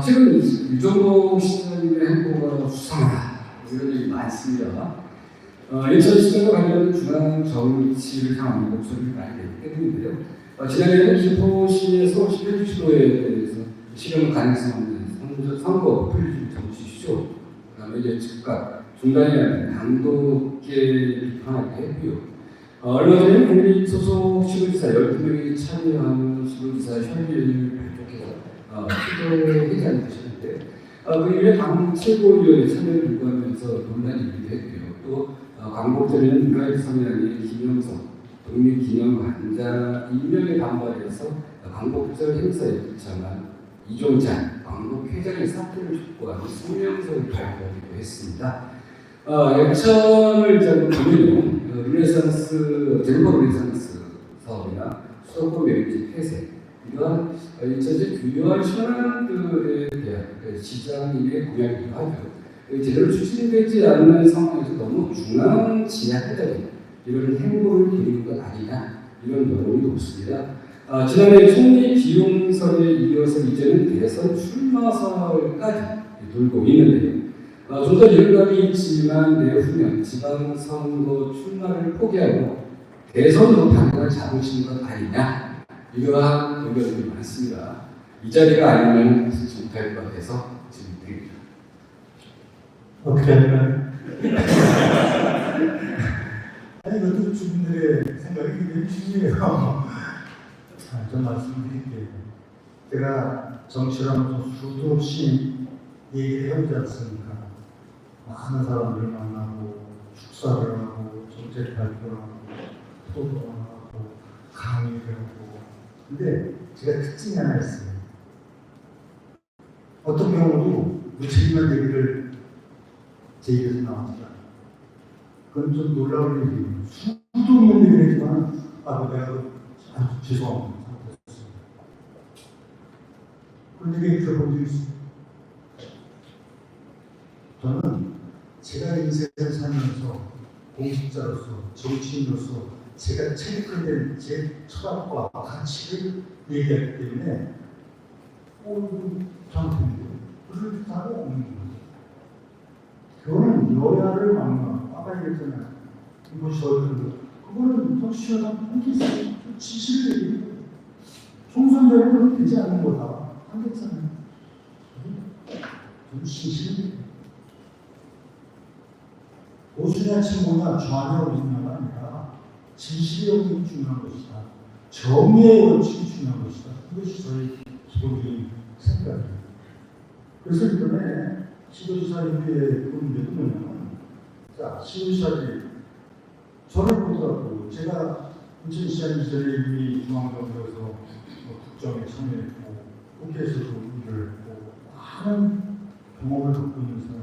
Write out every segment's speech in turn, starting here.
최근 유정복 시장님의 행보가 수상하다 이런 얘기 많습니다. 인천 시장과 관련된 중앙 정치를 향한 목소리를 많이 내기 때문인데요. 지난해에는 김포시의 서울시 폐지주도에 대해서 실현 가능성 없는 선거 폐지 정치 시조, 그다음에 이제 즉각 중단이라는 강도계 비판하게 했고요. 얼마 전에 국민 소속 시도지사 12명이 참여하는 시도지사 협의회를 발족해서 시도회장이 되셨는데 그 이후에 당 최고위원회 참여를 요구하면서 논란이 일기도 했고요. 또 광복절에는 문화의 성향의 김영석 독립기념관장 임명에 반발해서 광복절 행사에 불참한 이종찬 광복회장의 사퇴를 촉구하는 성명서를 발표하기도 했습니다. 액션을 보면요, 젠더 르네상스 사업이나 수도권 매립지 폐쇄, 이러한 전체 주요한 현안들에 대한 시장님의 공약이기도 하죠. 제대로 추진되지 않는 상황에서 너무 중앙지향적인 이런 행보를 기르는 것 아니냐, 이런 여론이 높습니다. 지난해 총리 비용설에 이어서 이제는 대선 출마설까지 돌고 있는데요. 좀 더 이른감이 있지만 내후년 지방선거 출마를 포기하고 대선으로 방향을 잡으신 것 아니냐, 이러한 의견들이 많습니다. 이 자리가 아니면 못할 것 같아서 지금 드립니다. 어떻게 할까요? 아니, 이것도 주민들의 생각이 굉장히 중요해요. 좀 말씀드릴게요. 제가 정치를 하면서 수도 없이 얘기를 해오지 않습니까? 많은 사람들을 만나고, 축사를 하고, 정책 발표를 하고, 토론을 하고, 강의를 하고. 근데 제가 특징이 하나 있어요. 어떤 경우도 무책임한 얘기를 제 입에서 나옵니다. 그건 좀 놀라운 일이에요. 수도 없는 얘기지만, 내가 아주 죄송합니다. 그런 얘기 들어본 적이 있습니다. 저는 제가 인생을 살면서 공직자로서, 정치인으로서 제가 체득된 제 철학과 가치를 얘기하기 때문에 저한테는 그럴 필요가 없는 거예요. 그거는 여야를 막나 아까 얘기했잖아요. 이것이 어떤 그거는 정치인은 한계있어요. 지시를 얘기해요. 총선대로는 되지 않는 거다. 한계잖아요. 좀 진실을 보수냐 친구냐 좌냐 우냐가 아니라 진실력이 중요한 것이다. 정의의 원칙이 중요한 것이다. 이것이 저희 기본적인 생각이에요. 그래서 이번에 시도지사님의 그 문제도 뭐냐면, 자, 시도지사님 저를 보더라도 제가 인천시장 이전에 이미 중앙정부에서 국정에 참여했고 국회에서도 일을 했고 많은 경험을 갖고 있는 사람.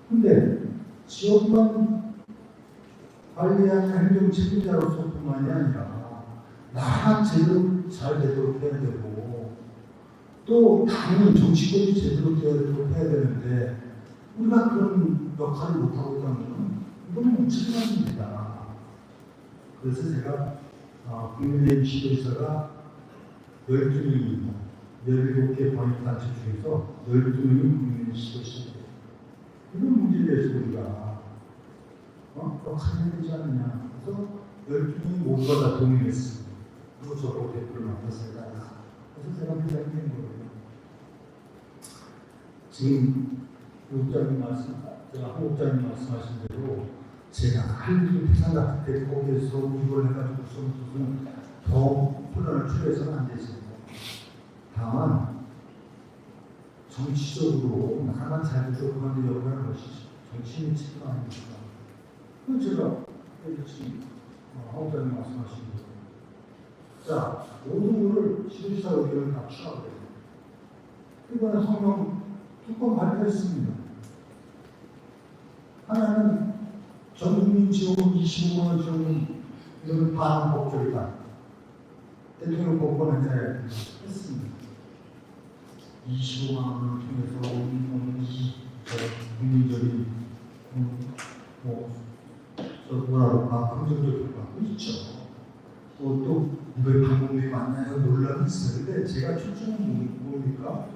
근데 지역만 관리하는 행정 책임자로서뿐만이 아니라 나라 제대로 잘 되도록 해야 되고 또 당연히 정치권이 제대로 되도록 해야 되는데 우리가 그런 역할을 못하고 있다는 것은 이거는 책임입니다. 그래서 제가 국민의힘 시도지사가 12명입니다. 17개 방위단체 중에서 12명이 국민의힘 시도지사입니다. 이런 문제에 대해서 우리가 역할을 해야 되지 않느냐. 그래서 12명이 모두가 다 동의했습니다. 그리고 저로 대표를 맡아서 해라. 그래서 제가 회장이 된 거예요. 지금 제가 한국장님 말씀하신 대로 제가 할 일이 회사 같을 때 거기에서 이걸 해가지고 무슨 더 혼란을 초래해서는 안 되죠. 다만 정치적으로 나만 잘 되도록 하는 역할을 하는 것이지 정치인의 책임 아닙니까? 그건 제가 지금 한국장님 말씀하신 대로 자, 모든 것을 시도지사 의견을 다 취합해요. 이번에 성명 2건 발표했습니다. 하나는 전국민 지원 25만 원 지원 이거는 반복절이다. 대통령 법권 행사에 했습니다. 25만 원을 통해서 이 국민적인 긍정적 효과가 있죠. 또 이걸 방법이 맞나요? 논란이 있어요. 근데 제가 초점은 뭡니까?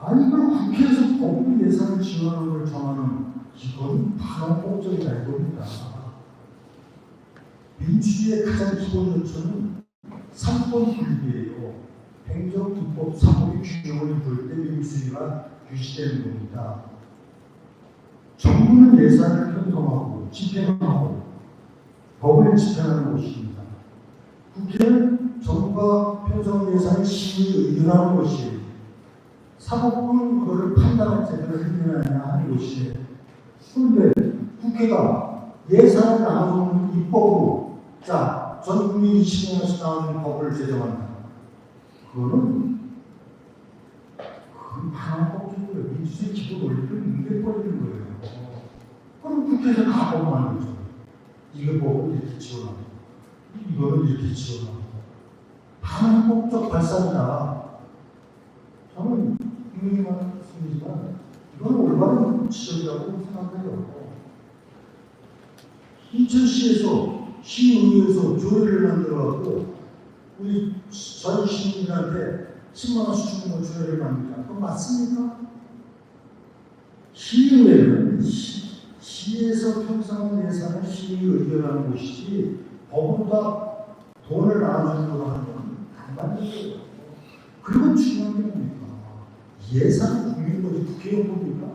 아니 그럼 국회에서 법률 예산 지원을 정하는 이건 반헌법적이다 이겁니다. 민주주의의 가장 기본 요소는 삼권 분립이에요. 행정, 불법, 사법의 균형을 이룰 때 민주주의가 유지되는 겁니다. 정부는 예산을 편성하고 집행하고 법을 집행하는 것입니다. 국회는 정부가 편성한 예산을 심의 의결하는 것이에요. 사법부는 그거를 판단할 제대로 했느냐 하는 것이에요. 그런데 국회가 예산을 나눠주는 입법으로 자, 전 국민이 시행해서 나오는 법을 제정한다. 그건 반헌법적이고요. 민주주의 기본 원리를 뭉개버리는 거예요. 그럼 국회에서 다 법만 거죠. 이거 법을 이렇게 지원하고 이거는 이렇게 지원하고 반헌법적 발상이다. 저는 분명히 말씀드리지만 이건 올바른 지적이라고 생각해요. 인천시에서 시의회에서 조례를 만들어갖고 우리 전 시민들한테 10만 원씩 주는 거 조례를 만들자. 그건 맞습니까? 시의회는 시에서 편성한 예산을 시의회 의결하는 것이지 법보다 돈을 나눠주는 거 하는 건 반반이에요. 그리고 중요한 게 뭡니까? 예산은 국민 거지 국회의원 겁니까?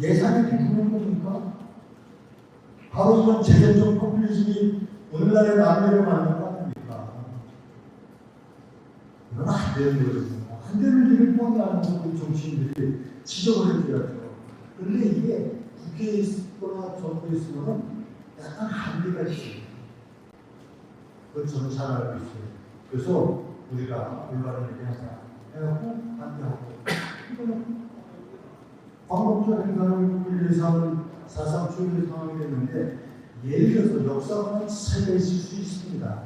예산이 국민 겁니까? 바로 이런 재정적 포퓰리즘이 오늘날의 난리를 만든 거 아닙니까? 이건 안 되는 거거든요. 안 되는 일을 뻔히 아는 우리 정치인들이 지적을 해줘야죠. 그런데 이게 국회에 있거나 정부에 있으면 약간 한계가 있어요. 그걸 저는 잘 알고 있어요. 그래서 우리가 올바른 얘기하자 해갖고 반대하고 광복절 행사를 예상은 사상 초유의 상황이 됐는데 예를 들어서 역사관은 차이가 있을 수 있습니다.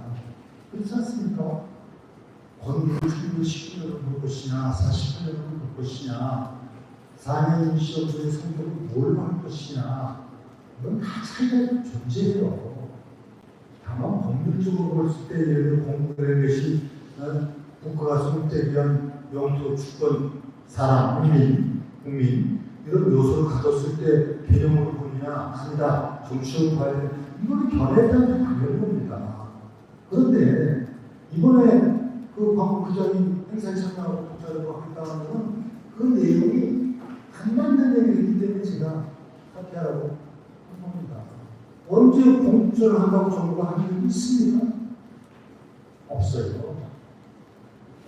그렇지 않습니까? 건국을 19년으로 볼 것이냐 40년으로 볼 것이냐 4년 시험의 성격을 뭘 할 것이냐 이건 다 차이가 존재해요. 다만 법률적으로 볼 때 예를 들어 공부를 것이 국가가 성립에 대한 영토, 주권, 사람, 국민 이런 요소를 가졌을 때 개념으로 보느냐 아니다. 정치적으로 봐야 돼. 이거는 견해에 따라 다른 겁니다. 그런데 이번에 그 광복회장이 행사에 참여하고 독자적으로 하겠다는 것은 그 내용이 안 맞는 얘기이기 때문에 제가 사퇴하라고 한 겁니다. 언제 공천을 한다고 정부가 한 적이 있습니까? 없어요.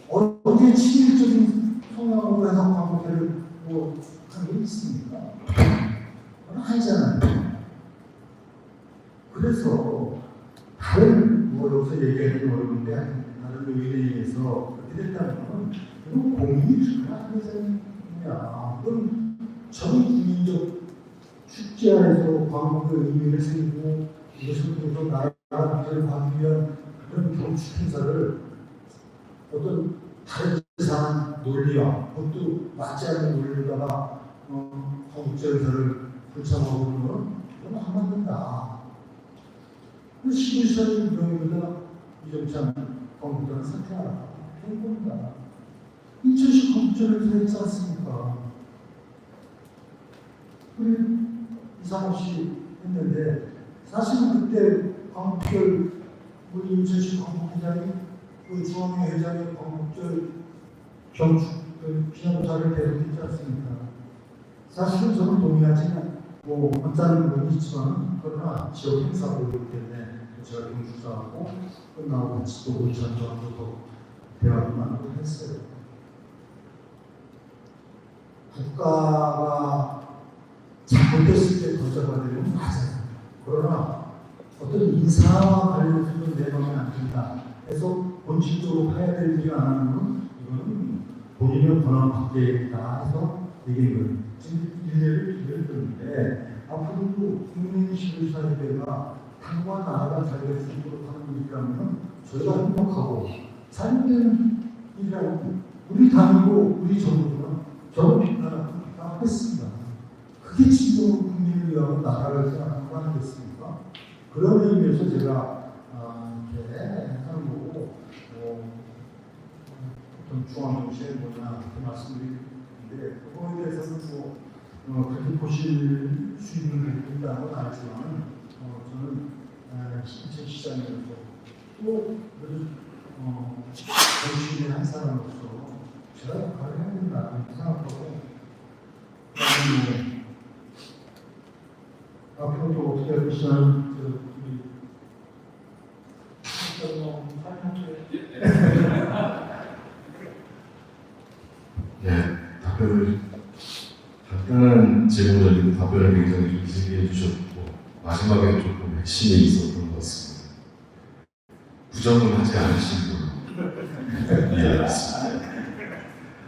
언제 친일적인 성향으로 해서 광복회를 한 적이 있습니까? 아니잖아요. 그래서 다른 여기서 얘기하기는 어려운데 다른 요인에 의해서 그렇게 됐다는 건 이건 공익이 중요한 회장이냐. 그건 전 국민적 축제 안에서 광복의 의미를 세우고 이것을 통해서 나라 문제를 받기 위한 그런 경축 행사를 어떤 다른 이상한 논리와 그것도 맞지 않는 논리로다가 광복절 행사를 불참하고 그러는 건 이건 안 맞는다. 그 11살 유명입니다. 이정찬 광복절은 사퇴하라. 그런 겁니다. 2010 광복절을 했지 않습니까? 우리 이상호 씨 했는데 사실은 그때 광복절 우리 2010 광복회장이 그 중앙회 회장의 광복절 경축 기념사를 대동했지 않습니까? 사실은 저는 동의하지는 못하는 부분이 있지만 그러나 지역 행사고 있기 때문에 제가 경축사하고 끝나고 같이 또 의전전도 대화도 나누고 했어요. 국가가 잘못됐을 때 던져봐야 되는 맞아요. 그러나 어떤 인사와 관련해서는 내 마음에 안 든다 해서 본질적으로 파야 될 일이 안 하는 건 이거는 본인의 권한 밖에다 해서 얘기한 거예요. 지금 일례를 드렸는데 앞으로도 국민 시민사회가 당과 나라가 잘 될 수 있도록 하는 일이라면 저희가 행복하고 잘못된 일이라고 우리 당이고 우리 정부는 저는 비판하고 했습니다. 그게 진정으로 국민을 위하고 나라를 생각하는 거 아니겠습니까? 그런 의미에서 제가 이렇게 하는 거고 어떤 중앙정치에 뭐냐 이렇게 말씀드릴 있는데 그거에 대해서는 그렇게 보실 수 있는 부분이 있다는 건 알지만 저는 신체 시장에서 또 정치인의 한 사람으로서 제가 역할을 해야 된다고 생각하고 앞으로도 어떻게 할 것이냐는 네, 간단한 질문을 답변을 굉장히 좀 길게 해주셨고 마지막에 조금 핵심이 있었던 것 같습니다. 부정은 하지 않으신 걸로 이해하겠습니다.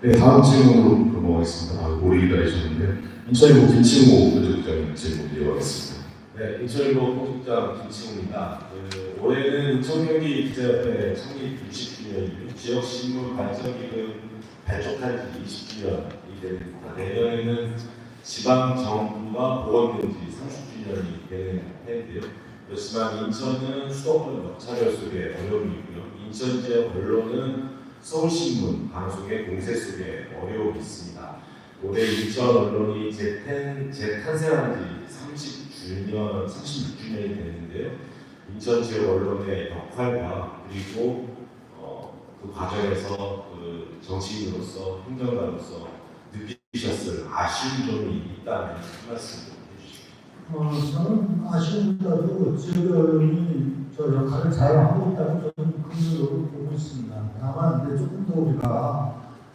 네, 다음 질문으로 넘어가겠습니다. 오래 기다리셨는데 인천일보 김칭호 편집장님 질문 이어가겠습니다. 네, 인천일보 편집장 김치우입니다. 올해는 인천경기 기자협회 창립 60주년이고 지역신문 발전기금 발족한 지 20주년이 됩니다. 내년에는 지방정부가 복원된 지 30주년이 되는 해인데요. 그렇지만 인천은 수도권 역차별 속에 어려움이 있고요. 인천 지역 언론은 서울신문 방송의 공세 속에 어려움이 있습니다. 올해 인천 언론이 재탄생한 지 36주년이 되는데요. 인천 지역 언론의 역할과 그리고 그 과정에서 그 정치인으로서 행정가로서 느끼셨을 아쉬운 점이 있다면 한 말씀 좀 해주시죠. 저는 아쉬움보다도 지역 언론이 저 역할을 잘 하고 있다고 저는 긍정적으로 보고 있습니다. 다만 이제 조금 더 우리가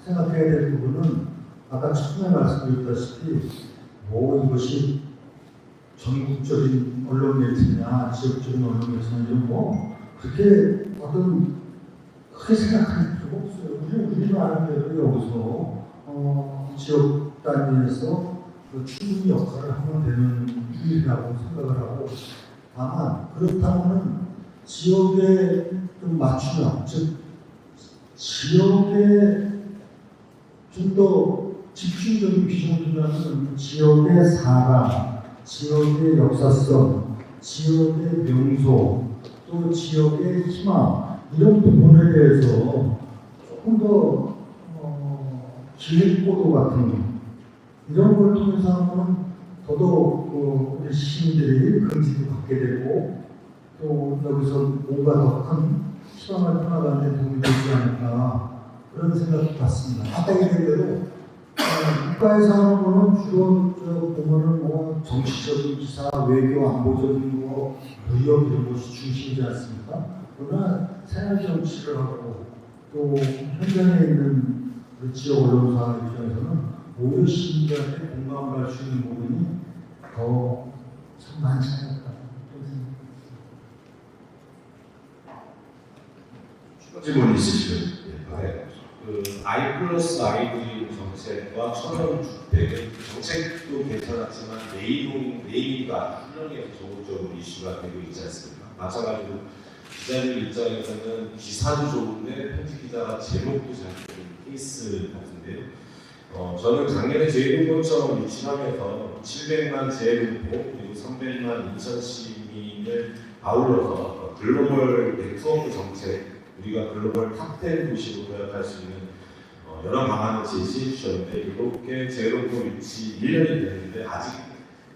생각해야 될 부분은 아까 처음에 말씀드렸다시피 이것이 전국적인 언론 매체냐 지역적인 언론 매체냐 이런 그렇게 어떤 크게 생각할 필요가 없어요. 우리는 아는 대로 여기서 지역 단위에서 충분히 역할을 하면 되는 일이라고 생각을 하고 다만 그렇다면 지역에 좀 맞추면 즉 지역에 좀 더 집중적인 비중을 두면 지역의 사람, 지역의 역사성, 지역의 명소, 또 지역의 희망 이런 부분에 대해서 조금 더 기획보도 같은 이런 걸 통해서 하면 더더욱 우리 시민들이 긍지도 갖게 되고 또 여기서 뭔가 더 큰 희망을 떠나가는 데 도움이 되지 않을까 그런 생각이 같습니다. 아까 얘기한 대로 국가에서 하는 거는 주로 보면은 정치적인 기사, 외교, 안보적인 무역 이런 것이 중심이지 않습니까? 그러나 생활 정치를 하고 또 현장에 있는 우리 지역 언론사 입장에서는 오히려 시민들한테 공감을 할 수 있는 부분이 더 참 많지 않을까. 질문 있으시면 네. I+I 정책과 천연주택은 정책도 괜찮았지만 네이밍과 훈련에서 적극적으로 이슈가 되고 있지 않습니까? 마찬가지로 기자들 입장에서는 기사도 좋은데 편집 기자가 제목도 잘 되는 케이스 같은데요. 저는 작년에 제1공처럼 유치하면서 700만 제1공포 그리고 300만 인천 시민을 아울러서 글로벌 네트워크 정책 우리가 글로벌 탑10 도시로 도약할 수 있는 여러 방안을 제시해 주셨는데 이렇게 제로코 유치 1년이 됐는데 아직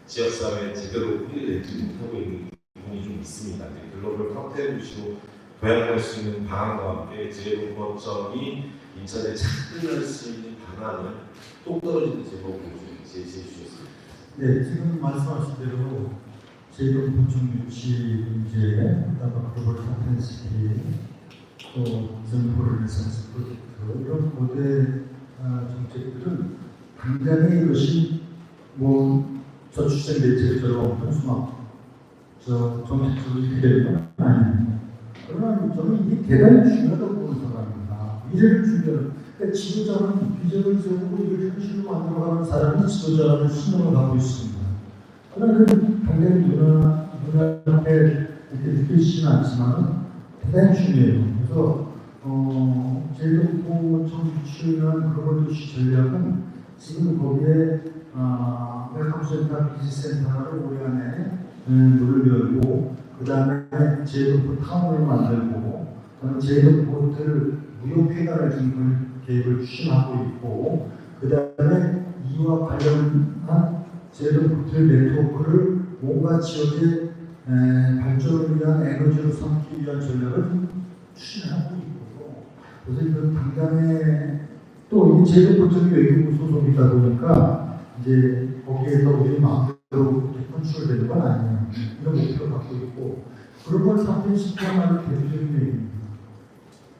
지역사회에 제대로 뿌리내지 못하고 있는 부분이 좀 있습니다. 글로벌 탑10 도시로 도약할 수 있는 방안과 함께 제로코 거점이 인천에 착근할 수 있는 방안을 똑 떨어지는 제목으로 좀 제시해 주셨습니다. 네, 지금 말씀하신 대로 제도 보충 유치 문제, 그다음에 글로벌 탑10시티 또 zem포르네상스 프로젝트 이런 고대 정책들은 당장에 이것이 저출생 대책처럼 단순한 정책적으로 이렇게 되는 건 아닙니다. 그러나 저는 이게 대단히 중요하다고 보는 사람입니다. 미래를 준비하는 그러니까 지도자는 비전을 세우고 이걸 현실로 만들어가는 사람이 지도자라는 신념을 갖고 있습니다. 그러나 그 당장에 눈앞에 이렇게 느껴지지는 않지만 대단히 중요해요. 그래서 제도포 유치한 글로벌 도시 전략은 지금 거기에 웰컴 센터, 비즈니스 센터를 올해 안에 문을 열고 그 다음에 제도포 타운을 만들고 그다음에 제도포 호텔 무역회관을 지금 계획을 추진하고 있고 그 다음에 이와 관련한 제도 모델 네트워크를 뭔가 지역의 발전을 위한 에너지로 삼기 위한 전략을 추진하고 있고, 그래서 이런 당장에 또 이 제도 고점이 외교부 소속이다 보니까 이제 거기에서 우리 마음대로 컨트롤되는 건 아니에요. 이런 목표를 갖고 있고, 그런 걸 상대시켜야 대표적인 얘기입니다.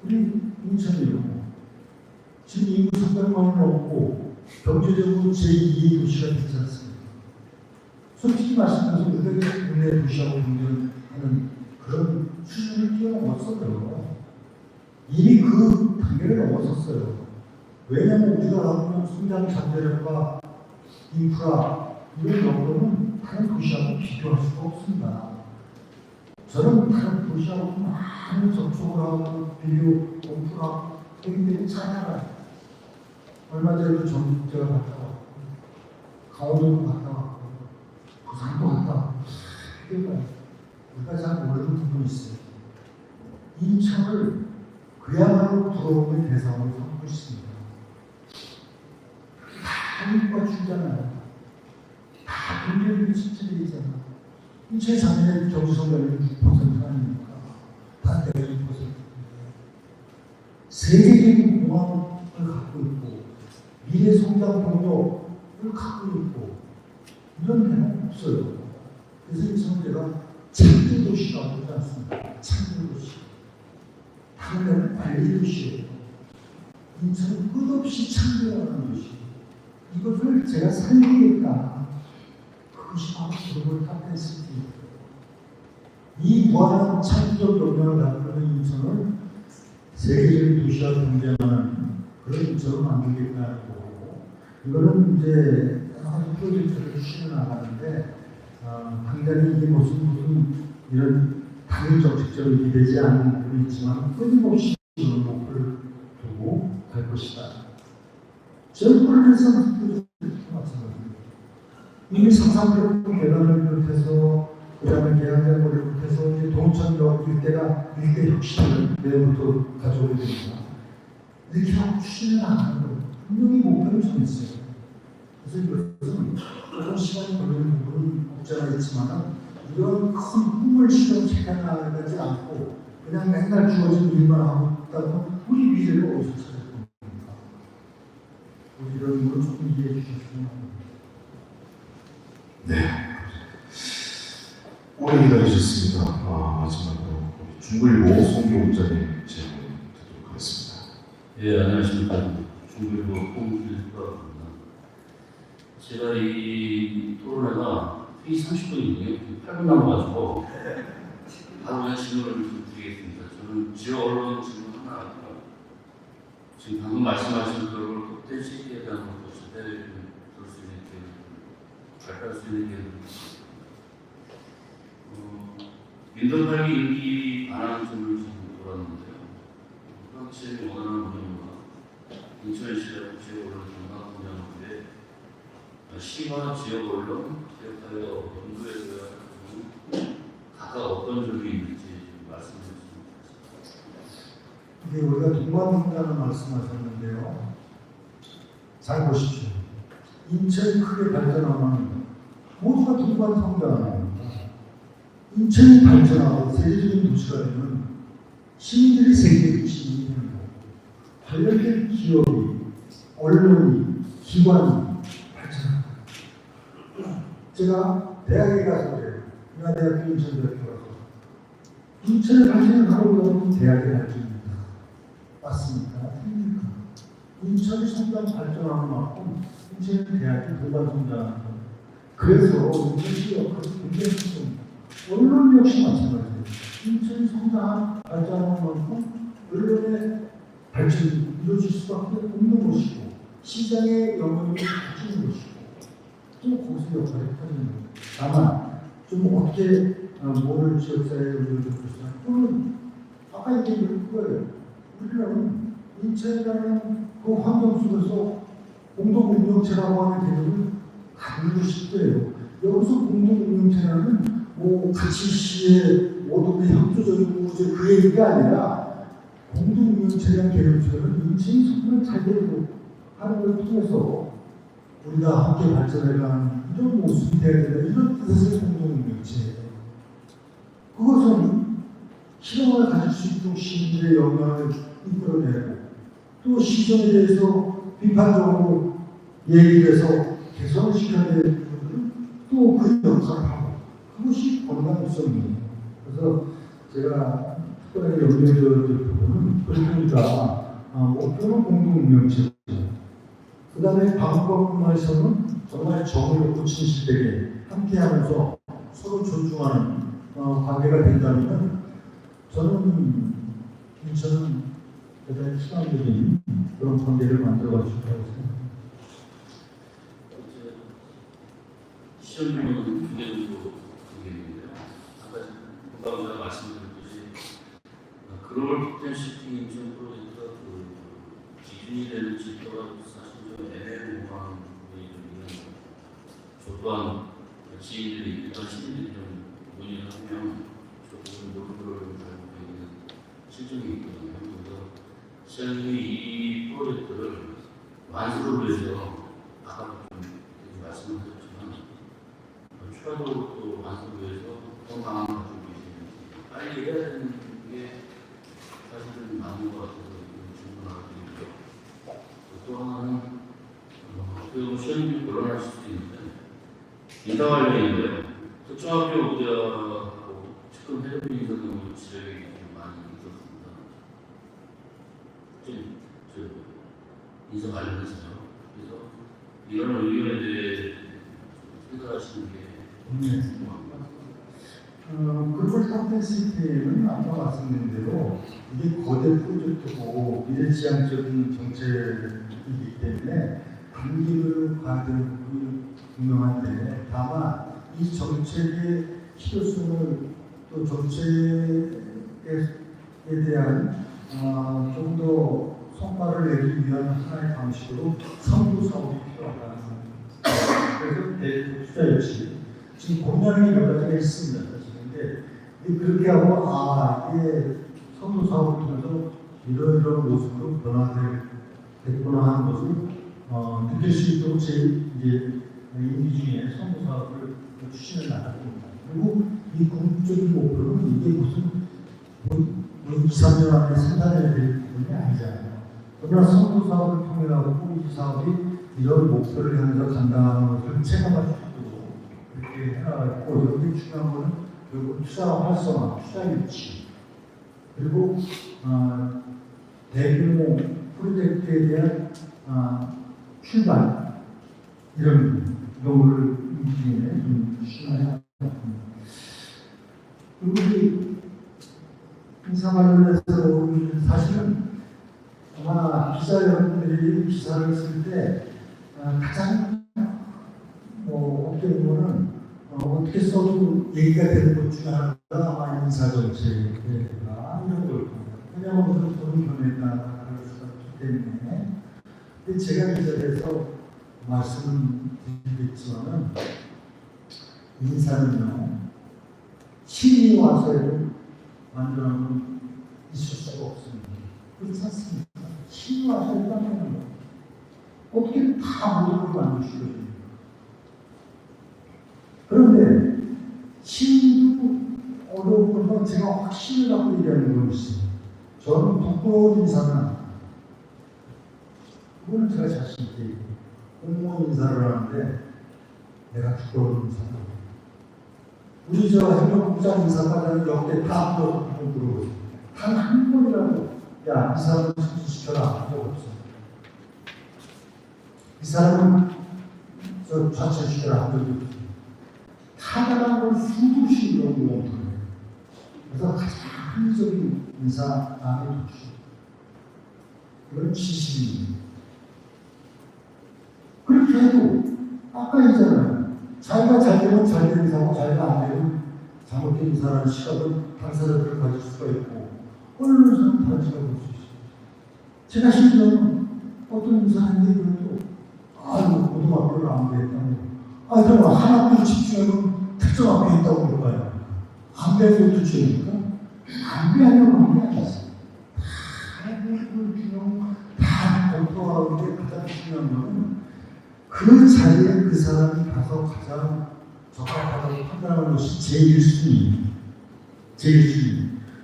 우리 인천이요. 지금 인구 300만을 넘고 경제적으로 제2의 도시가 되지 않습니까? 솔직히 말씀드려서 우리의 도시하고 경쟁하는 그런 수준을 뛰어넘었어요. 이미 그 단계를 넘어섰어요. 왜냐하면 우리가 성장 잠재력과 인프라 이런 정도는 다른 도시하고 비교할 수가 없습니다. 저는 다른 도시하고 많은 접촉을 하고 비교, 공부하고 굉장히 잘하아요. 얼마 전에도 제가 갔다 왔고, 강원도도 갔다 왔고, 부산도 갔다 왔고, 우리가 잘 모르는 부분이 있어요. 인천을 그야말로 부러움의 대상으로 삼고 있습니다. 다 한국과 주잖아요. 다 경제력이 집중되잖아. 인천 작년에 경제 성장률이 6% 아닙니까? 다 내가 6%. 세계적인 공항을 갖고 있고, 미래 성장 동력을 갖고 있고, 이런 데는 없어요. 그래서 인천은 제가 창조 도시라고 하지 않습니다. 창조 도시. 다른 데는 관리 도시예요. 인천은 끝없이 창조하는 도시. 이것을 제가 살리겠다. 그것이 바로 글로벌 탑10. 이 무한한 창조적 역량을 갖고 있는 인천을 세계적인 도시와 경쟁하는 그런 인천을 만들겠다는 거고, 이거는 이제 여러 가지 프로젝트를 추진해 나가는데, 당장에 이게 무슨 이런 당일 정책적으로 이루어지지 않는 부분이 있지만 끊임없이 그런 목표를 두고 갈 것이다. 저는 폴란드에서 마찬가지입니다. 이미 상상력 개발을 비롯해서 그다음에 계양장고를 비롯해서 이제 동천역 일대가 일대 혁신을 내일부터 가져오게 됩니다. 이렇게 하고 추진을 안 하는 거예요. 분명히 목표를 정했어요. 그래서 이것은 조금 시간이 걸리는 부분은 없지 않아 있지만 이런 큰 꿈을 실현시켜 나가지 않고 그냥 맨날 주어진 일만 하고 있다면 우리 미래를 어디서 찾을 겁니까? 우리 이런 걸 조금 이해해 주셨으면 합니다. 네. 오래 기다리셨습니다. 마지막으로 중글보 송교훈자님 질문 드리도록 하겠습니다. 예, 안녕하십니까. 중글보 홍길입니다. 제가 이 토론회가 회의 30분이거든요. 8분 남아가지고 바로 그냥 질문을 좀 드리겠습니다. 저는 지역 언론 질문 하나 할게요. 지금 방금 말씀하신 그걸 흑대 시기에 대한 것도 제대로 들을 수 있는 게 발표할 수 있는 게 민들관리 임기 반환 질문을 좀 돌았는데요. 프랑스의 원활한 운영과 인천시의 지역 언론 정당 운영을 위해 시와 지역 언론, 지역사회 연구에 대한 각각 어떤 점이 있는지 말씀해 주시면 이게 우리가 동반성장을 말씀하셨는데요. 잘 보십시오. 인천이 크게 발전하면 모두가 동반성장을 합니다. 인천이 발전하고 세계적인 도시가 되면 시민들이 세계적 시민이 되는 거고 관련된 기업이, 언론이, 기관이 발전합니다. 제가 대학에 가서 그래요. 인하대학교 인천대학교 가서 인천의 발전을 하고 있는 대학의 발전입니다. 맞습니까? 아닙니까? 인천이 성장 발전하는 만큼 인천의 대학이 동반 성장하는 거예요. 그래서 인천시 역할이 굉장히 큽니다. 언론 역시 마찬가지예요. 인천이 성장 발전하는 만큼 언론의 발전이 이루어질 수밖에 없는 것이고 시장의 영향력이 커지는 것이고 또 거기서 역할이 커지는 거예요. 다만 좀 어떻게 뭐를 지역사회에 의미를 줬을까? 또는 아까 얘기한 거예요. 우리는 인천이라는 그 환경 속에서 공동운영체라고 하는 개념을 가지고 싶대요. 여기서 공동운영체라는 뭐 같이 시에 모두 협조적인 구조 그 얘기가 아니라 공동운영체라는 개념 속에는 인천이 정말 잘 되고 하는 걸 통해서 우리가 함께 발전해가는 이런 모습이 되어야 된다. 이런 뜻의 공동명체예요. 그것은 희망을 가질 수 있도록 시민들의 영향을 이끌어내고 또 시정에 대해서 비판적으로 얘기를 해서 개선을 시켜야 되는 부분은 또 그 역할을 하고 그것이 건강성이에요. 그래서 제가 특별하게 염려해야 될 부분은 그러니까 목표는 공동명체죠. 그 다음에 방법에서는 정말 정을 고친 시대에 함께하면서 서로 존중하는 관계가 된다면 저는 대단히 희망적인 그런 관계를 만들어갈 수 있다고 생각합니다. 시험은 두 개 정도 얘기했는데요. 아까 금방 말씀드렸듯이 글로벌 포텐시티 인증 프로젝트가 그 기준이 되는 지표가 사실 좀 애매모호한 부분이 좀 있는 저 또한 지인들이 일단 시민들이 좀 논의를 하면 조금 노력을 달고 있는 실정이 있거든요. 그래서 시장님이 이 프로젝트를 완수를 위해서 아까 좀 말씀하셨지만 추가적으로 또 완수를 위해서 어떤 방안을 가지고 계시는지 빨리 해야 되는 게 사실은 맞는 것 같아서 질문을 드리고요. 또 하나는 어떻게 보면 시험이 곤란할 수도 있는데 인사 관련인데요. 특정학교 의대하고 측근 해외 인사 경우 지적이 좀 많이 있었습니다. 인사 관련해서요. 그래서 이런 의견에 대해 생각하시는 게 글로벌 컴펜시티는 아까 말씀드린 대로 이게 거대 프로젝트고 미래지향적인 정책이기 때문에 단기를 가야 되는 부분이 분명한데 다만 이 정책의 필요성을 또 정책에 대한 좀 더 성과를 내기 위한 하나의 방식으로 선도 사업이 필요하다는 그래서 대외 투자 역시 지금 고민하는 게 몇 가지가 있습니다. 그런데 그렇게 하고 이게 선도 사업을 통해서 이런 모습으로 변화됐구나 하는 것을 느낄 수 있도록 제 임기 중에 선도 사업을 추진해 나갈 겁니다. 그리고 이 궁극적인 목표는 이게 무슨 2, 3년 안에 생산해야 될 부분이 아니잖아요. 그러나 선도 사업을 통해 가지고 이 사업이 이런 목표를 향해서 간다는 것을 체감할 수 있도록 이렇게 해나가고 여기 중요한 것은 결국 투자 활성화, 투자 유치 그리고 대규모 프로젝트에 대한 출발 이런 거를 임기에 좀 추진해야 합니다. 그리고 인사 관련해서 사실은 아마 기자 여러분들이 기사를 쓸 때 가장 어떻게 보면은 어떻게 써도 얘기가 되는 것 중에 하나가 아마 인사정책이다 이런 걸 겁니다. 왜냐하면 그런 변했다 그럴 수가 있기 때문에 근데 제가 이 자리에서 말씀드리겠지만은 인사는요 신이 와서 만들어놓은 건 있을 수가 없습니다. 그렇지 않습니까? 신이 와서 만드는 거 어떻게 다 모든 걸 만들 수가 있습니까? 그런데 신도 어려운 건 제가 확신을 갖고 얘기하는 것이 저는 부끄러운 인사는 아닙니다. 그거는 제가 자신 있게 얘기해요. 공무원 인사를 하는데 내가 부끄러운 인사는 아닙니다. 우리 행정부장 인사과장은 역대 다 부끄러워. 단 한 번이라도 야, 이 사람을 승진시켜라 한 적 없어. 이 사람은 좌천시켜라 한 적이 없어. 타당한 걸 수두시 이런 거 그래서 가장 합리적인 인사 안에 좋죠. 이건 지식입니다. 그렇게 해도 아까 얘기잖아요. 자기가 잘 되면 잘 되는 인사고 자기가 안 되면 잘못된 인사라는 시각을 당사자들을 가질 수가 있고 언론에서는 다른 시각을 볼 수 있어요. 제가 심지어는 어떤 인사인데 그래도 고등학교를 안 배웠다고 그러면 한 학교를 집중하면 특정 학교에 있다고 그럴까요? 안 배운 것도 죄입니까? 안 배우려고 하는 게 아니었어요. 다 공부를 다 검토하는데 가장 가장 중요한 거는 그 자리에 그 사람이 가서 가장 적합하다고 판단하는 것이 제일 순위.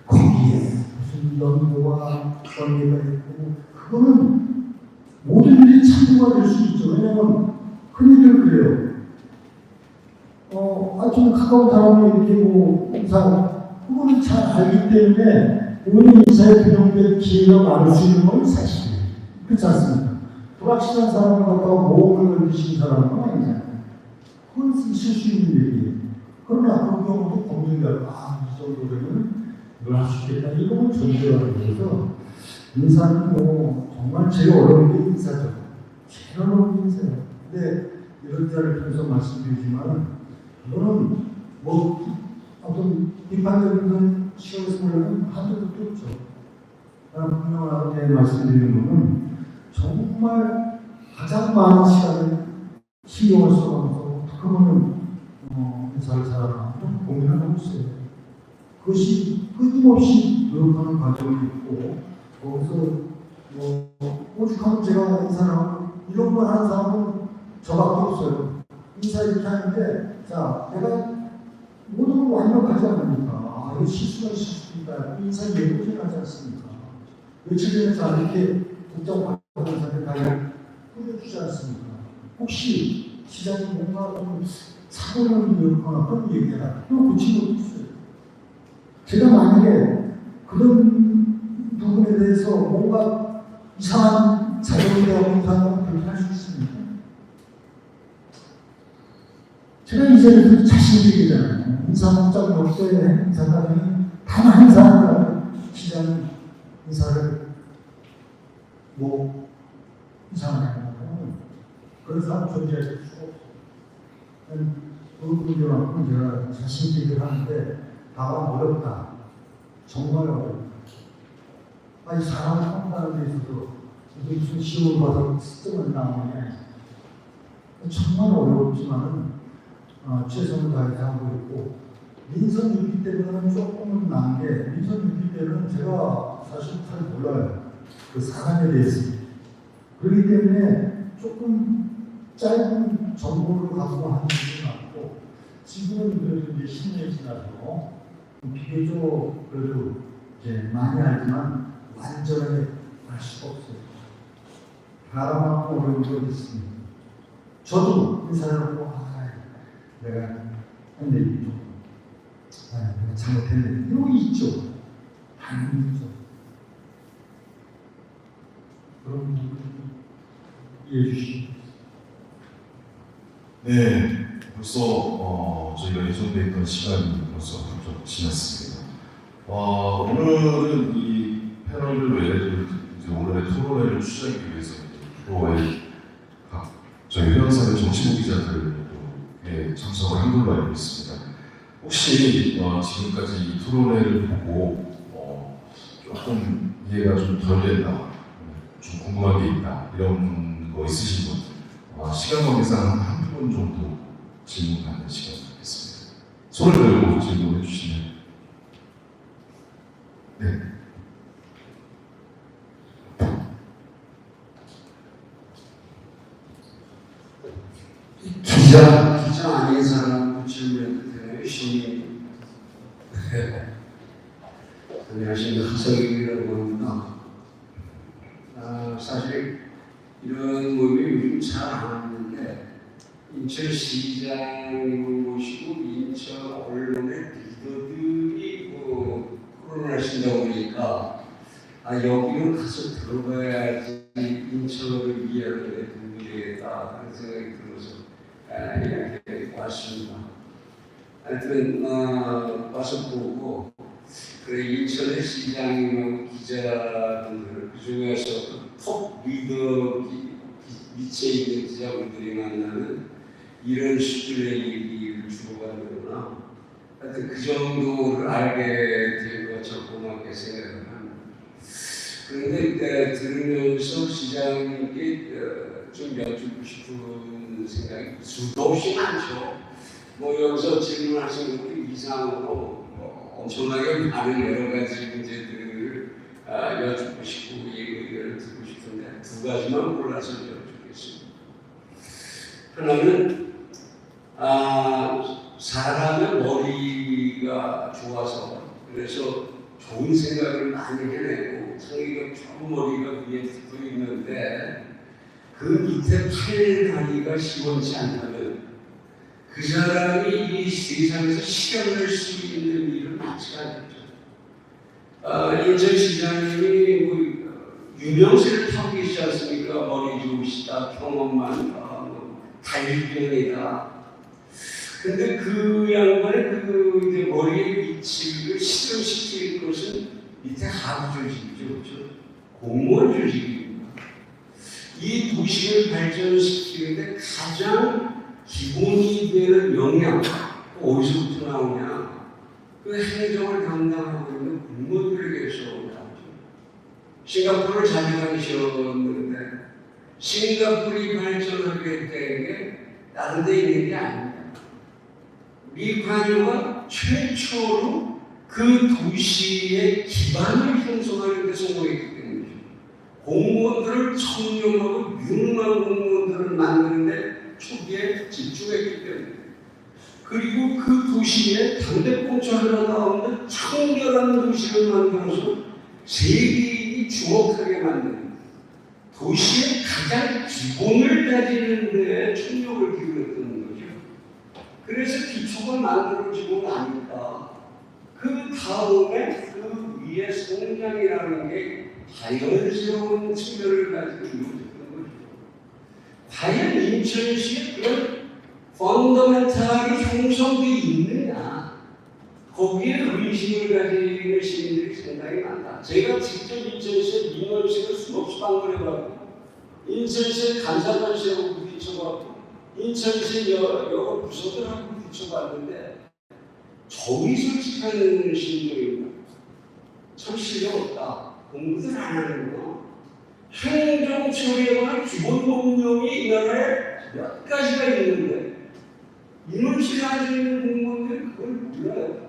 거기에 무슨 연구와 관계가 있고 그거는 모든 일이 참고가 될 수 있죠. 왜냐하면 흔히들 그래요. 좀 가까운 사람이 이렇게 그거는 잘 알기 때문에 오늘 인사에 비용될 기회가 많을 수 있는 건 사실이에요. 그렇지 않습니까? 불확실한 사람을 갖다가 모험을 걸리신 사람은 아니잖아요. 그건 있을 수 있는 얘기예요. 그러나 그런 경우도 검증가 이 정도면 이걸 할 수 있겠다. 이거는 존재하는 거라서 인사는 정말 제일 어려운 게 인사죠. 제일 어려운 게 인사예요. 근데 이런 자를 통해서 말씀드리지만 이거는 어떤 비판적인 시각에서 보려면 한도 끝도 없죠. 분명하게 말씀드리는 거는 정말 가장 많은 시간을 신경을 써가면서 어떻게 보면 인사를 살아가고 고민을 하고 있어요. 그것이 끊임없이 노력하는 과정이 있고 거기서 오죽하면 제가 인사를 하고 이런 걸 하는 사람은 저밖에 없어요. 인사 이렇게 하는데 자 내가 모든 걸 완벽하지 않으니까 이거 실수가 있을 수 있다. 인사 예고를 하지 않습니까? 며칠 전에 자 이렇게 국정받은 사람들 가요 뿌려주지 않습니까? 혹시 시장이 뭔가 좀 사고를 일으거나 그런 얘기가 또 고친 것도 있어요. 제가 만약에 그런 부분에 대해서 뭔가 이상한 작용을 하고 있다면 그렇게 할 수 있습니까? 제가 이제는 자신있잖아요. 인사목장 역대 인사가정이 단 한 사람을 시장 인사를 이상하게 하고 그런 사람 존재할 수 없어요. 그 분들만큼 제가 자신있게 하는데 다만 어렵다. 정말 어렵다. 이 사람을 판단하는 데 있어서 무슨 시험을 봐서 시점을 나오냐. 정말 어렵지만은 최선을 다해서 하고 있고 민선 6기 때는 조금은 나은 게 민선 6기 때는 제가 사실 잘 몰라요. 그 사안에 대해서. 그렇기 때문에 조금 짧은 정보를 갖고 하는 게 많고 지금은 그래도 이제 10년이 지나서 비교적 그래도 이제 많이 알지만 완전하게 알 수가 없어요. 사람하고 어려운 거 있습니다. 저도 인사를 하고 내가 한 얘기 좀 내가 잘못했네 이런 게 있죠. 아니죠. 그런 부분 이해해 주시죠. 네, 벌써 저희가 예정돼 있던 시간이 벌써 훌쩍 지났습니다. 오늘은 이 패널을 외에도 이제 오늘의 토론회를 추진하기 위해서 프로의 각 저희 회원사의 정치부 기자들에 참석을 한 걸로 알고 있습니다. 혹시 지금까지 이 토론회를 보고 조금 이해가 좀 덜 된다, 좀 궁금한 게 있다 이런 거 있으신 분 시간 관계상 한 분 정도 질문 받는 시간 갖겠습니다. 손을 들고 질문해 주시면. 네. 기자 아닌 사람 질문해도 되나요? 시민. 안녕하십니까. 하성익이라고 합니다. 사실 이런 모임이 요즘 잘 안 하는데 인천시장님을 모시고 인천 언론의 리더들이 토론을 하신다고 보니까 여기는 가서 들어가야지 인천을 이해하는 도움이 되겠다 하는 생각이 들어서 이렇게 왔습니다. 하여튼 와서 보고 그래 인천의 시장님하고 기자분들 그 중에서 톱 리더 밑에 있는 기자분들이 만나는 이런 수준의 얘기를 주고받는구나. 하여튼 그 정도를 알게 된 것처럼 고맙게 생각을 합니다. 그런데 들으면서 시장님께 좀 여쭙고 싶은 생각이 수도 없이 많죠. 여기서 질문하신 것도 이상으로 엄청나게 많은 여러 가지 문제들을 여쭙고 싶고 얘기를 얘기를 듣고 싶은데 두 가지만 골라서 여쭙겠습니다. 하나는 사람의 머리가 좋아서 그래서 좋은 생각을 많이 해내고 자기가 좋은 머리가 위에 붙어 있는데 그 밑에 팔 다리가 시원치 않다면 그 사람이 이 세상에서 실현할 수 있는 일은 많지 않겠죠. 인천시장님이 유명세를 타고 계시지 않습니까? 머리 좋으시다, 경험 많다, 달변이다. 근데 그 양반의 이제 머리의 위치를 실현시킬 것은 밑에 하부 조직이죠. 그렇죠? 공무원 조직입니다. 이 도시를 발전시키는데 가장 기본이 되는 역량, 어디서부터 나오냐? 그 행정을 담당하고 있는 공무원들에게서 나오죠. 싱가포르를 자주 다니셨는데 싱가포르이 발전하게 된 게 다른 데 있는 게 아닙니다. 리관용은 최초로 그 도시의 기반을 형성하는 데 성공했기 때문이죠. 공무원들을 청렴하고 유능한 공무원들을 만드는데 초기에 집중했기 때문에 그리고 그 도시에 담배꽁초 하나가 없는 청결한 도시를 만들어서 세계인이 주목하게 만드는 도시의 가장 기본을 다지는 데에 총력을 기울였던 거죠. 그래서 기초가 만들어지고 나니까 그 다음에 그 위에 성장이라는 게 자연스러운 측면을 가지고 이루어졌던 거죠. 과연 인천시에 그런 펀더멘탈이 형성되어 있느냐? 거기에 의식을 가지는 시민들이 상당히 많다. 제가 직접 인천시에 민원실을 수없이 방문해봤고 인천시에 간사관시하고 부딪혀봤고 인천시 여러 부서들하고 부딪혀봤는데 저기서 직하는 시민들입니다. 참 실력 없다. 공부들 안 하는 거. 행정 처리에 관한 기본 법령이 이 나라에 몇 가지가 있는데 민원실에 앉아있는 공무원들이 그걸 몰라요.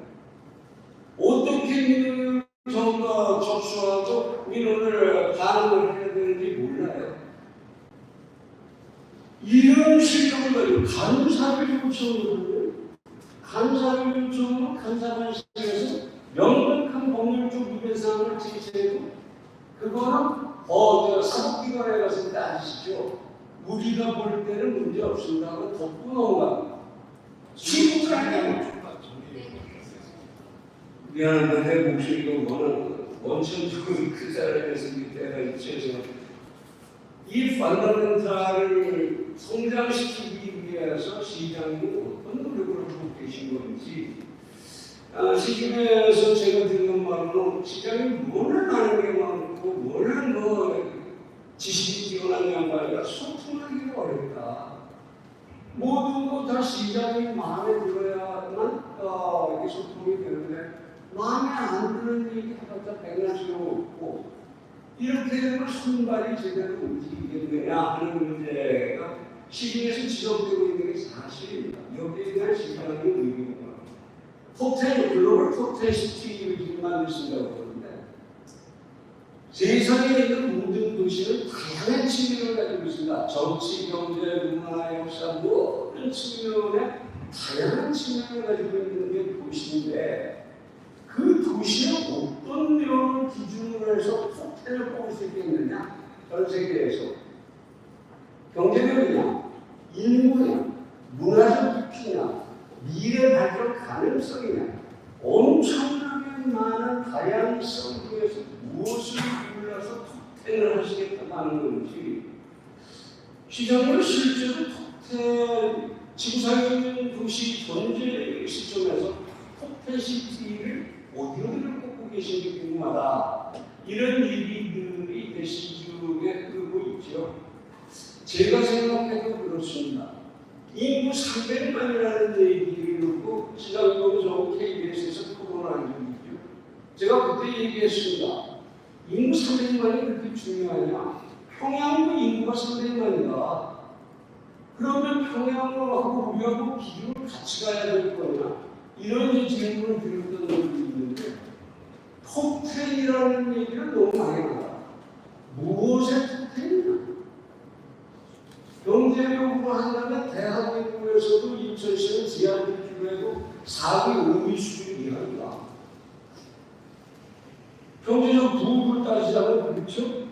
어떻게 민원을 전과 접수하고 민원을 반응을 해야 되는지 몰라요. 이런 실력을 가지고 간사를 요청하거든요. 간사를 요청하면 간사관실에서 명백한 법률적 위배사항을 제시해도 그거는 사법기관에 가서 따지시죠. 우리가 볼 때는 문제 없습니다 하고 덮고 넘어갑니다. 취급을 하냐고. 미안한데 내 목소리가 원천적으로 그 사람에서 밑에가 있죠. 이 펀더멘탈을 성장시키기 위해서 시장이 어떤 노력을 하고 계신 건지 시중에서 제가 듣는 말은 시장이 워낙 아는 게 많고 워낙 지식이 뛰어난 양반이라 소통하기가 어렵다. 모든 다 시장이 마음에 들어야만 이게 소통이 되는데 마음에 안 드는 얘기 해봤자 백날 소용없고 이렇게 되면 손발이 제대로 움직이겠느냐 하는 문제가 시중에서 지적되고 있는 게 사실입니다. 여기에 대한 시장의 의미가 톱10, 글로벌 톱10 시티를 만드신다고 그러는데 세상에 있는 모든 도시는 다양한 측면을 가지고 있습니다. 정치, 경제, 문화, 역사 모든 측면에 다양한 측면을 가지고 있는 게 도시인데 그 도시에 어떤 면을 기준으로 해서 톱10을 뽑을 수 있겠느냐? 전 세계에서 경제력이냐, 인구냐, 문화적 깊이냐, 미래 발전 가능성이냐, 엄청나게 많은 다양성 중에서 무엇을 골라서 톱10을 하시겠다고 하는 건지 시장으로 실제로 톱10 지구상의 도시 전체 시점에서 톱10 시티를 어디를 꼽고 계신지 궁금하다. 이런 얘기들이 대시중에 흐르고 있죠. 제가 생각해도 그렇습니다. 인구 300만이라는 얘기를 듣고 시장용서 KBS에서 토론한 적이 있죠. 제가 그때 얘기했습니다. 인구 300만이 그렇게 중요하냐? 평양도 인구가 300만이다. 그러면 평양하고 우리하고 기준을 같이 가야 될 거냐? 이런 질문을 드렸던 적이 있는데 톱10이라는 얘기를 너무 많이 한다. 무엇에 특혜냐? 경제력으로 한다면 대한민국에서도 인천시는 지하철 중에도 4위, 5위 수준 이하입니다. 경제적 부를 따지자면 그렇죠?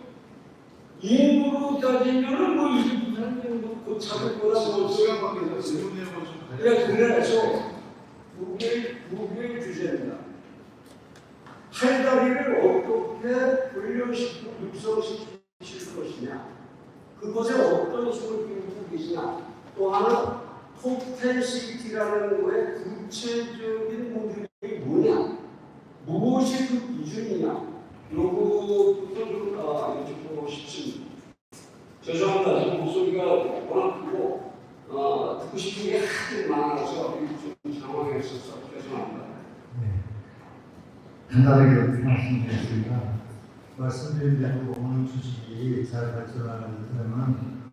인구로 따지면은 뭐 이게 부산 정도 그 차별보다 뭐 시간 관계상 질문 내용을 좀 그래서 두 개의 주제입니다. 팔다리를 어떻게 훈련시키고 육성시킬 것이냐, 그것에 어떤 수를 끼고 계시냐, 또 하나 포텐시티라는 거에 구체적인 모듈이 뭐냐, 무엇이 그 기준이냐, 요것도 좀 여쭙고 싶습니다. 죄송합니다. 지금 목소리가 워낙 크고 듣고 싶은 게 하도 많아서 좀 당황했어서 죄송합니다. 네. 간단하게 말씀드리겠습니다. 말씀드린 대로 어느 주식이 잘 발전하려면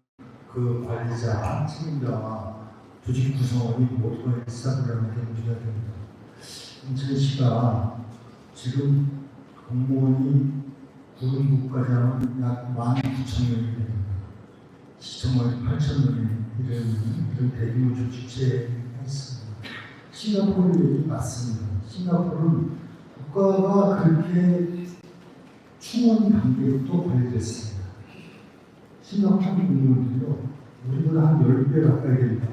그 관리자, 책임자와 조직 구성원이 모두가 일사불란하게 움직여야 됩니다. 인천시가 지금 공무원이 구릉구까지 하면 약 19,000명이 됩니다. 시청원이 8,000명이 이런 대규모 조직체가 있습니다. 싱가포르 얘기 맞습니다. 싱가포르는 국가가 그렇게 충원 단계부터 관리됐습니다. 싱가포르 공무원들이요, 우리보다 한 10배 가까이 됩니다.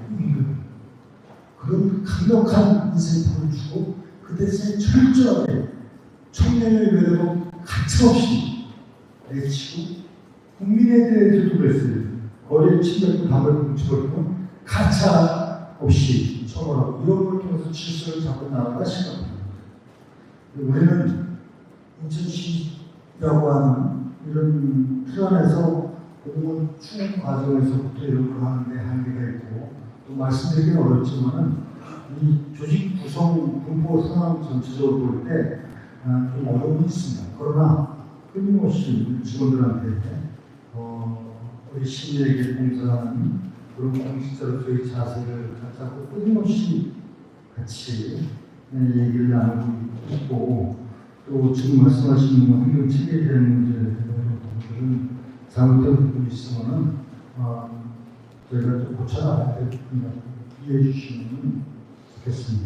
그런 강력한 인센티브를 주고 그 대신에 철저하게 청년의 외로움 가차없이 내치고 국민에 대해서도 그랬어요. 거리에 침뱉고 담을 뭉쳐버리고 가차 없이 처벌하고 이런 걸 통해서 질서를 잡고 나아가 싱가포르입니다. 우리는 인천시라고 하는 이런 틀안에서 공무원 충원 과정에서부터 이런 거 하는데 한계가 있고, 또 말씀드리기는 어렵지만은 이 조직 구성 분포 상황 전체적으로 볼 때 좀 어려움이 있습니다. 그러나 끊임없이 직원들한테 우리 시민에게 봉사하는 그런 공직자로서의 자세를 갖고 끊임없이 같이 얘기를 나누고 있고, 또 지금 말씀하신 환경 체계에 대한 문제들은 잘못된 부분이 있으면은 저희가 또 고쳐나가야 될 부분이라고 이해해 주시면 좋겠습니다.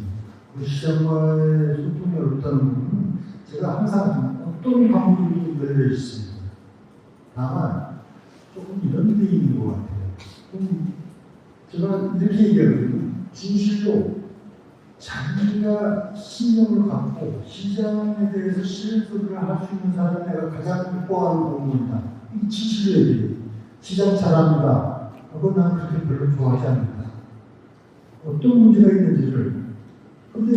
우리 시장과의 소통이 어렵다는 부분은 제가 항상 어떤 방법으로 열려 있습니다. 다만 조금 이런 데 있는 것 같아요. 제가 이렇게 얘기하거든요. 진실로 자기가 신념을 갖고 시장에 대해서 실소리를 할 수 있는 사람이 내가 가장 기뻐하는 공무원이다. 이 진실로 얘기해요. 시장 잘합니다. 그건 난 그렇게 별로 좋아하지 않는다. 어떤 문제가 있는지를. 근데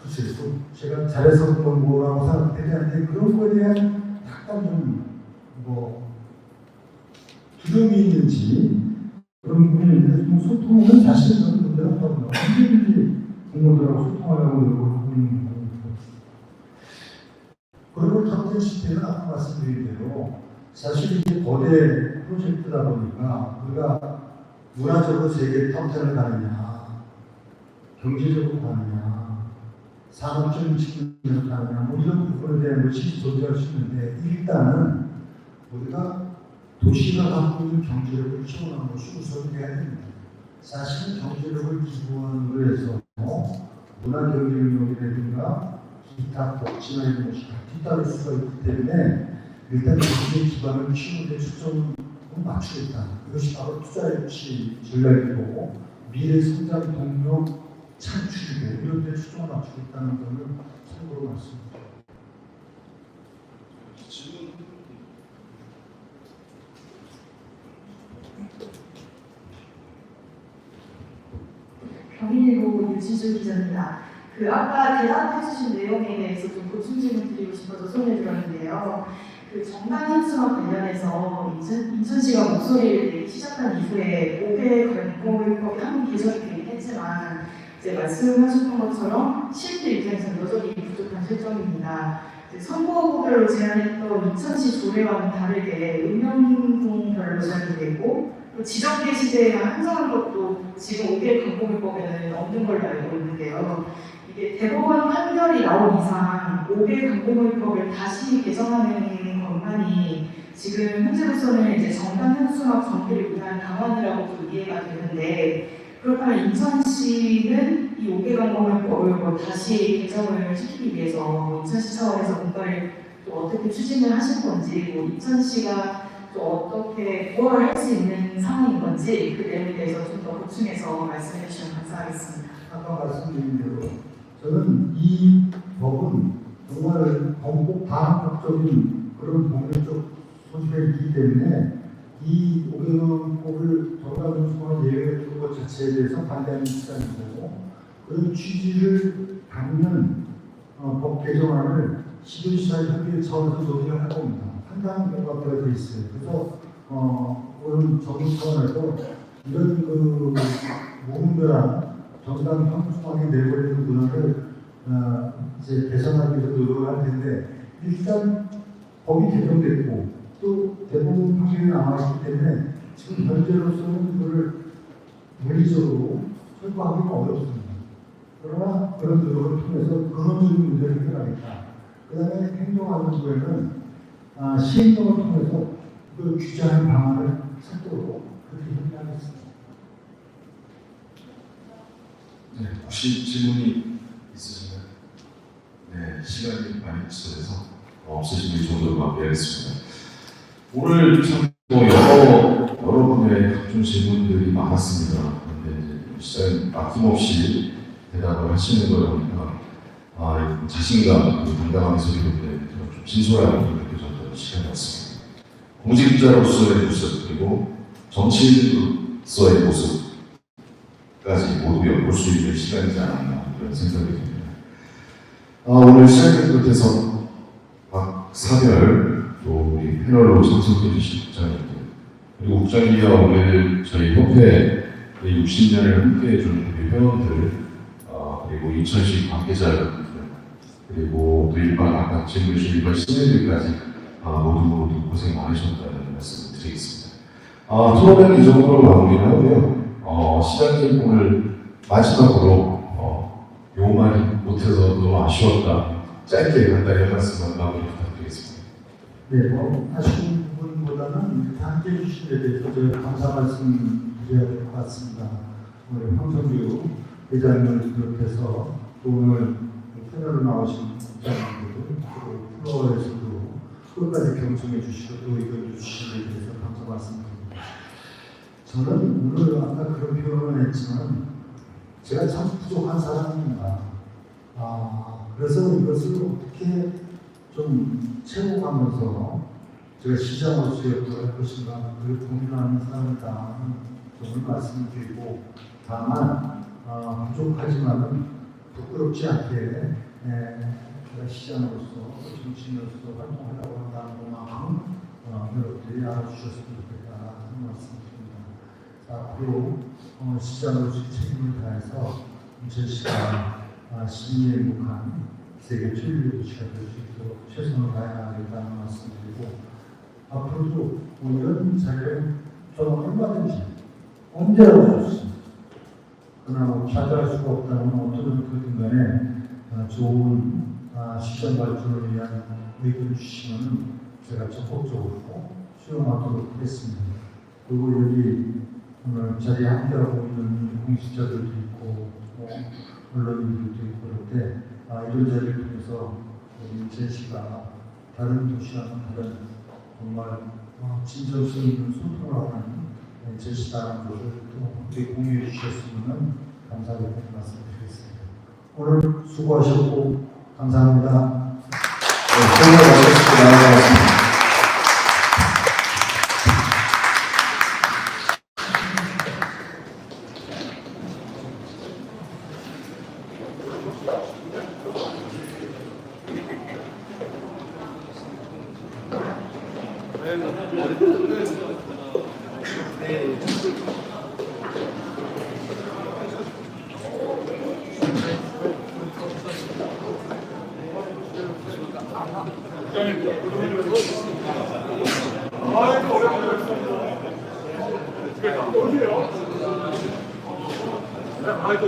글쎄요, 제가 잘해서 그런 거라고 생각되지 않는데 그런 거에 대한 약간 좀 두려움이 있는지 그런 부분이 있는데, 소통은 사실 그런 문제가 없다고요. 언제든지 공무원들하고 소통하려고 노력하고 있는 거고. 그리고 탑텐 시스템은 아까 말씀드린 대로 사실 이게 거대 프로젝트다 보니까 우리가 문화적으로 세계 탑텐을 가느냐, 경제적으로 가느냐, 산업적인 측면에서 가느냐, 뭐 이런 부분에 대한 것이 존재할 수 있는데, 일단은 우리가 도시가 갖고 있는 경제력을 키워나가는 것이 우선해야 됩니다. 사실 경제력을 기본으로 해서 문화 경제력이라든가 기타 복지나 이런 것이 다 뒤따를 수가 있기 때문에 일단 경제 기반을 키우는 데 초점을 맞추겠다. 이것이 바로 투자의 유치 전략이고 미래 성장 동력 창출이고 이런 데 초점을 맞추겠다는 점을 참고로 말씀드립니다. 경인일보 유진주 기자입니다. 아까 대답해주신 내용에 대해서 좀 보충 질문 드리고 싶어서 손을 들었는데요. 정당 현수와 관련해서 인천시가 목소리를 내기 시작한 이후에 5개 관공법이 한번 개정이 되긴 했지만 이제 말씀하셨던 것처럼 실제 입장에서는 여전히 부족한 실정입니다. 선거구별로 제한했던 인천시 조례와는 다르게 읍면동별로 제한이 되고 또 지정계 시대에만 한정한 것도 지금 5개 관공법에는 없는 걸로 알고 있는데요. 이게 대법원 판결이 나온 이상 5개 강공물법을 다시 개정하는 것만이 지금 현재로서는 이제 정당 현수막 전개를 위한 방안이라고 이해가 되는데, 그렇다면 인천시는 이 5개 강공물법을 다시 개정을 시키기 위해서 인천시 차원에서 뭔가를 또 어떻게 추진을 하실 건지, 인천시가 또 어떻게 무엇을 할 수 있는 상황인 건지 그 내용에 대해서 좀 더 보충해서 말씀해 주시면 감사하겠습니다. 아까 말씀드린 대로 저는 이 법은 정말 반복적인 그런 법률적 소지가 있기 때문에 이 5개명법을 정당현수막을 예외해주는 것 자체에 대해서 반대하는 입장이고, 그런 취지를 담는 법 개정안을 시도시사협의회 차원에서 논의를 할 겁니다. 상당히 뭔가 되어 있어요. 그래서 오늘 정부 차원에서 이런 그 무분별한 정당 현수막에 내버리는 문화를 이제 개선하기 위해서 노력을 할 텐데, 일단 법이 개정됐고 또 대부분 판결이 남아있기 때문에 지금 현재로서는 그걸 물리적으로 철거하기가 어렵습니다. 그러나 그런 노력을 통해서 근원적인 문제를 해결하겠다. 그 다음에 행정안전부에는 시행령을 통해서 그 규제하는 방안을 찾도록 그렇게 협의하겠습니다. 네, 혹시 질문이 있으신가요? 네, 시간이 많이 지쳐서 없으신 분 정도로 마무리하겠습니다. 오늘 참 여러 분의 각종 질문들이 많았습니다. 그런데 시장님 아낌없이 대답을 하시는 걸 보니까 자신감, 당당함이 소리는데 좀 진솔함이 느껴졌던 시간이었습니다. 공직자로서의 모습 그리고 정치인으로서의 모습까지 모두 엿볼 수 있는 시간이지 않았나 그런 생각이 듭니다. 오늘 시작을 끝에서 박사별 또 우리 패널로 참석해 주신 국장님들, 그리고 국장님과 오늘 저희 협회의 60년을 함께해 준 회원들, 그리고 인천시 관계자 여러분들, 그리고 또 일반 아까 질문 주신 일반 시민들까지 모두 고생 많으셨다는 말씀을 드리겠습니다. 토론회는 이 정도로 마무리를 하고요. 시장님 오늘 마지막으로 요 말이 못해서 너무 아쉬웠다, 짧게 간단히 한 말씀만 마무리 부탁드리겠습니다. 네, 아쉬운 부분보다는 함께해 주신 데 대해서 저희가 감사 말씀 드려야 될 것 같습니다. 오늘 황성규 회장님을 비롯해서 오늘 패널로 나오신 국장님들, 그리고 플로어에서도 끝까지 경청해 주시고 또 의견 주신 데 대해서 감사 말씀드립니다. 저는 오늘 아까 그런 표현을 했지만 제가 참 부족한 사람입니다. 그래서 이것을 어떻게 좀 채워가면서 제가 시장으로서 역할을 할 것인가 그걸 고민하는 사람이다 점을 말씀을 드리고, 다만 부족하지만은 부끄럽지 않게 제가 시장으로서 정치인으로서 활동하려고 한다는 것만큼 여러분들이 알아주셨으면 좋겠다는 말씀을 드립니다. 앞으로 시장으로서 책임을 다해서 인천시가 시민의 행복한 세계 최고의 도시가 될 수 있도록 최선을 다해나가겠다는 말씀드리고, 앞으로도 이런 자리를 저는 얼마든지 언제라도 좋습니다. 그러나 차지할 수가 없다면 어떤 형태든 간에 좋은 시장 발전을 위한 의견을 주시면 제가 적극적으로 수용하도록 하겠습니다. 그리고 여기 오늘 자리에 함께하고 있는 공직자들도 있고 언론인들도 있고 그럴 때 이런 자리를 통해서 인천시가 다른 도시와는 다른 정말 진정성 있는 소통을 하는 인천시다라는 것을 또 함께 공유해 주셨으면 감사하겠다는 말씀드리겠습니다. 오늘 수고하셨고 감사합니다. 네, 수고하셨습니다. 아이고,